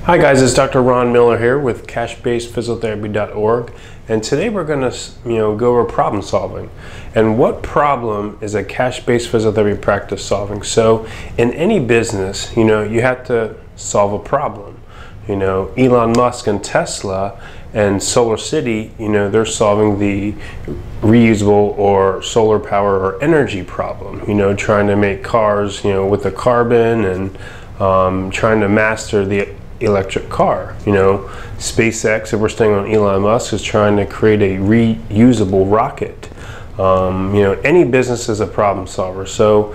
Hi guys, it's Dr. Ron Miller here with cashbasedphysiotherapy.org, and today we're going to go over problem solving. And what problem is a cash-based physiotherapy practice solving? So in any business, you have to solve a problem. Elon Musk and Tesla and Solar City, they're solving the reusable or solar power or energy problem, trying to make cars, with the carbon and trying to master the electric car. SpaceX, if we're staying on Elon Musk, is trying to create a reusable rocket. Any business is a problem solver. So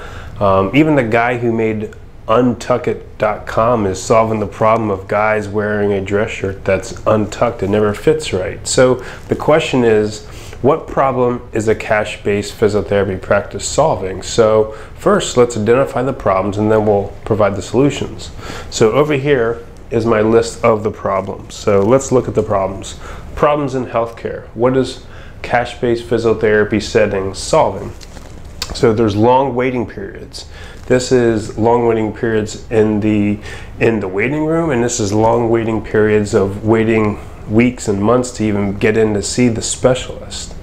even the guy who made untuckit.com is solving the problem of guys wearing a dress shirt that's untucked and never fits right. So the question is, what problem is a cash-based physiotherapy practice solving? So first, let's identify the problems and then we'll provide the solutions. So over here is my list of the problems. So let's look at the problems. Problems in healthcare. What is cash-based physiotherapy settings solving? So there's long waiting periods. This is long waiting periods in the waiting room, and this is long waiting periods of waiting weeks and months to even get in to see the specialist.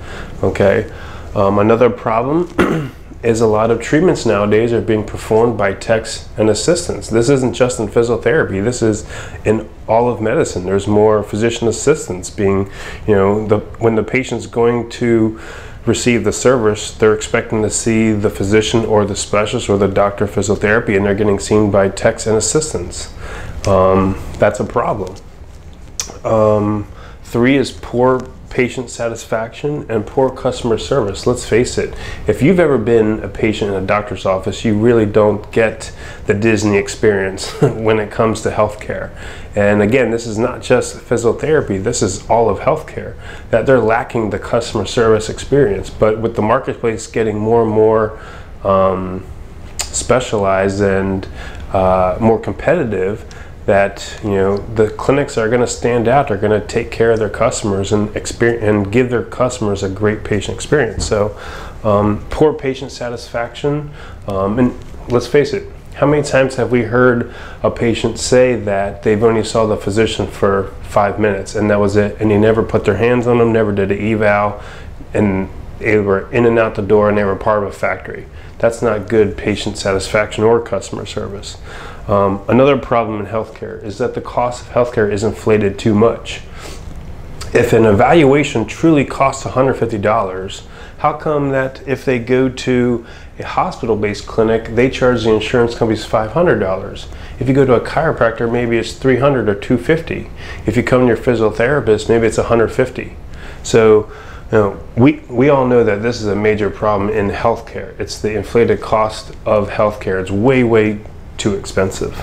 Okay. Another problem is a lot of treatments nowadays are being performed by techs and assistants. This isn't just in physiotherapy, this is in all of medicine. There's more physician assistants being, when the patient's going to receive the service, they're expecting to see the physician or the specialist or the doctor of physiotherapy, and they're getting seen by techs and assistants. That's a problem. 3 is poor patient satisfaction and poor customer service. Let's face it, if you've ever been a patient in a doctor's office, you really don't get the Disney experience when it comes to healthcare. And again, this is not just physiotherapy, this is all of healthcare, that they're lacking the customer service experience. But with the marketplace getting more and more specialized and more competitive, that the clinics are going to stand out, are going to take care of their customers and give their customers a great patient experience. So poor patient satisfaction, and let's face it, how many times have we heard a patient say that they've only saw the physician for 5 minutes and that was it, and he never put their hands on them, never did an eval, and they were in and out the door and they were part of a factory? That's not good patient satisfaction or customer service. Another problem in healthcare is that the cost of healthcare is inflated too much. If an evaluation truly costs $150, how come that if they go to a hospital-based clinic, they charge the insurance companies $500? If you go to a chiropractor, maybe it's $300 or $250. If you come to your physiotherapist, maybe it's $150. So we all know that this is a major problem in healthcare. It's the inflated cost of healthcare. It's way too expensive.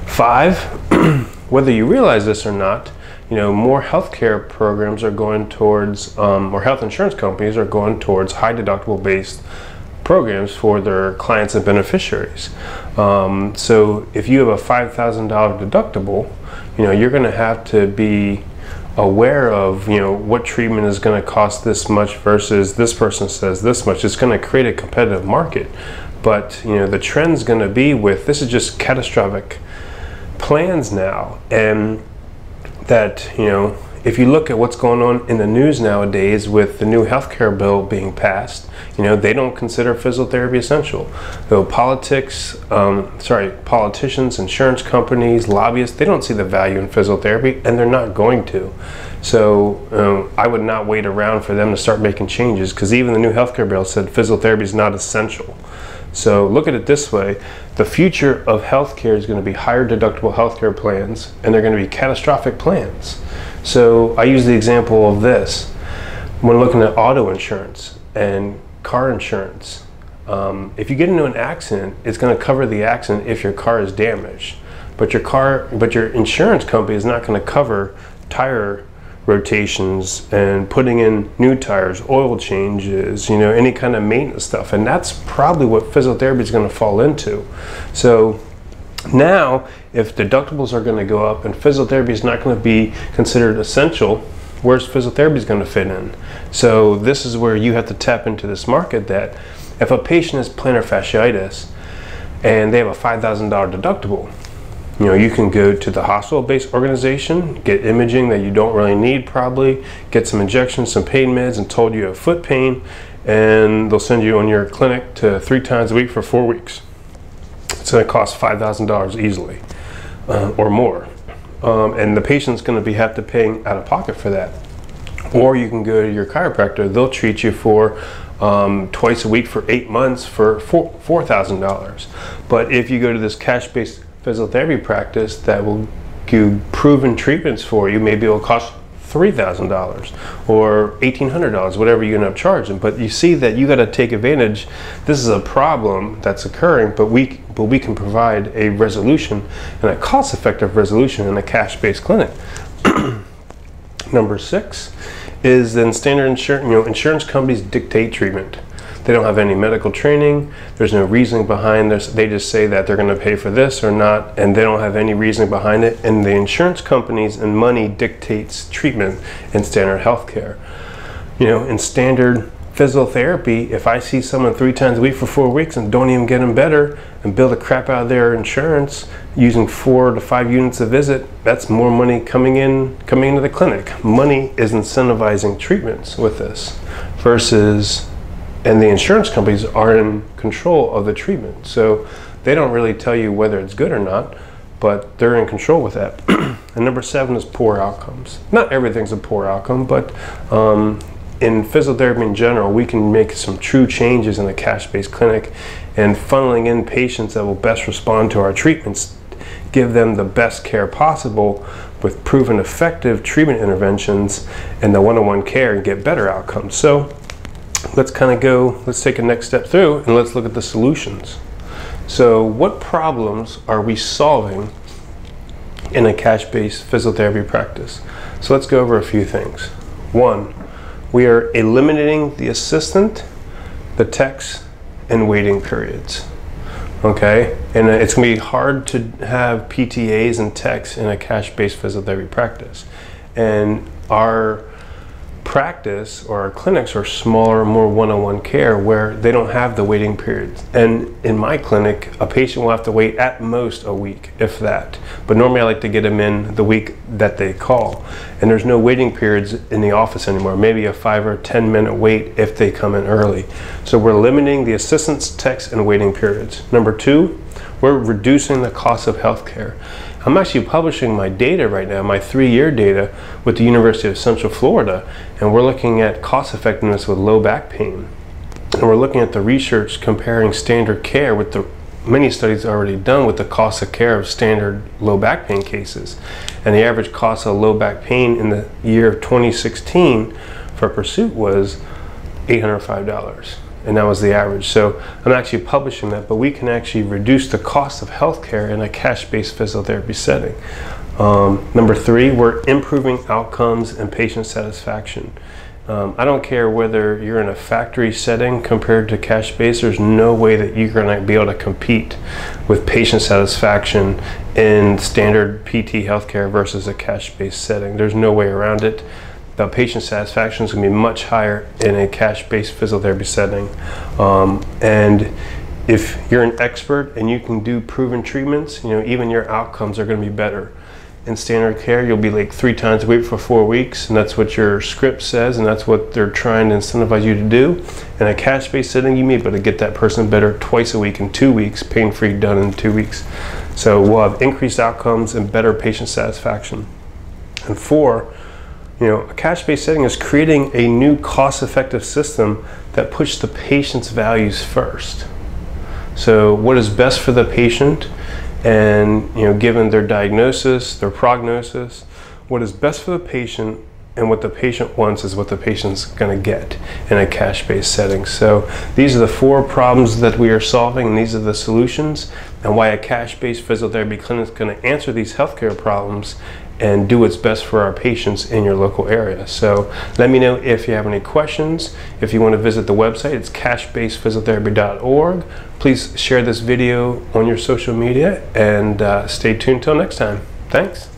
5, whether you realize this or not, more healthcare programs are going towards, or health insurance companies are going towards high deductible based programs for their clients and beneficiaries. So if you have a $5,000 deductible, you're going to have to be aware of what treatment is going to cost this much versus this person says this much. It's going to create a competitive market. But the trend's going to be with, this is just catastrophic plans now, and that if you look at what's going on in the news nowadays with the new healthcare bill being passed, they don't consider physiotherapy essential. Though politicians, insurance companies, lobbyists, they don't see the value in physiotherapy, and they're not going to. So I would not wait around for them to start making changes, because even the new healthcare bill said physiotherapy is not essential. So look at it this way, the future of healthcare is going to be higher deductible healthcare plans, and they're going to be catastrophic plans. So I use the example of this when looking at auto insurance and car insurance. If you get into an accident, it's going to cover the accident if your car is damaged, but your insurance company is not going to cover tire rotations and putting in new tires, oil changes, any kind of maintenance stuff. And that's probably what physiotherapy is going to fall into. So now, if deductibles are going to go up and physiotherapy is not going to be considered essential, where's physiotherapy is going to fit in? So this is where you have to tap into this market, that if a patient has plantar fasciitis and they have a $5,000 deductible, You know, you can go to the hospital-based organization, get imaging that you don't really need probably, get some injections, some pain meds, and told you have foot pain, and they'll send you on your clinic to 3 times a week for 4 weeks. It's going to cost $5,000 easily, or more. And the patient's going to have to pay out of pocket for that. Or you can go to your chiropractor. They'll treat you for twice a week for 8 months for $4,000. But if you go to this cash-based physiotherapy practice that will do proven treatments for you, maybe it'll cost $3,000 or $1,800, whatever you end up charging. But you see that you got to take advantage. This is a problem that's occurring, but we can provide a resolution, and a cost-effective resolution in a cash-based clinic. Number 6 is then standard insurance. You know, insurance companies dictate treatment. They don't have any medical training. There's no reasoning behind this. They just say that they're going to pay for this or not, and they don't have any reasoning behind it. And the insurance companies and money dictates treatment in standard healthcare. You know, in standard physiotherapy, if I see someone 3 times a week for 4 weeks and don't even get them better and bill the crap out of their insurance using 4 to 5 units a visit, that's more money coming into the clinic. Money is incentivizing treatments with this versus. And the insurance companies are in control of the treatment. So they don't really tell you whether it's good or not, but they're in control with that. And number 7 is poor outcomes. Not everything's a poor outcome, but in physiotherapy in general, we can make some true changes in a cash-based clinic and funneling in patients that will best respond to our treatments, give them the best care possible with proven effective treatment interventions and the one-on-one care and get better outcomes. So let's take a next step through and let's look at the solutions. So what problems are we solving in a cash-based physiotherapy practice? So let's go over a few things. 1, we are eliminating the assistant, the techs, and waiting periods. Okay, and it's going to be hard to have PTAs and techs in a cash-based physiotherapy practice. And our practice or our clinics are smaller, more one-on-one care where they don't have the waiting periods. And in my clinic, a patient will have to wait at most a week, if that. But normally I like to get them in the week that they call. And there's no waiting periods in the office anymore, maybe a 5 or 10 minute wait if they come in early. So we're limiting the assistants, techs, and waiting periods. Number 2, we're reducing the cost of healthcare. I'm actually publishing my data right now, my 3-year data with the University of Central Florida, and we're looking at cost effectiveness with low back pain. And we're looking at the research comparing standard care with the many studies already done with the cost of care of standard low back pain cases. And the average cost of low back pain in the year of 2016 for Pursuit was $805. And that was the average. So I'm actually publishing that, but we can actually reduce the cost of healthcare in a cash-based physiotherapy setting. Number 3, we're improving outcomes and patient satisfaction. I don't care whether you're in a factory setting compared to cash-based, there's no way that you're going to be able to compete with patient satisfaction in standard PT healthcare versus a cash-based setting. There's no way around it. The patient satisfaction is going to be much higher in a cash-based physiotherapy setting. And if you're an expert and you can do proven treatments, you know, even your outcomes are going to be better. In standard care, you'll be like 3 times a week for 4 weeks, and that's what your script says, and that's what they're trying to incentivize you to do. In a cash-based setting, you may be able to get that person better twice a week in 2 weeks, pain-free, done in 2 weeks. So we'll have increased outcomes and better patient satisfaction. And 4, you know, a cash-based setting is creating a new cost-effective system that puts the patient's values first. So what is best for the patient, and you know, given their diagnosis, their prognosis, what is best for the patient and what the patient wants is what the patient's going to get in a cash-based setting. So these are the 4 problems that we are solving, and these are the solutions, and why a cash-based physiotherapy clinic is going to answer these healthcare problems and do what's best for our patients in your local area. So let me know if you have any questions. If you want to visit the website, it's cashbasedphysiotherapy.org. Please share this video on your social media, and stay tuned till next time. Thanks.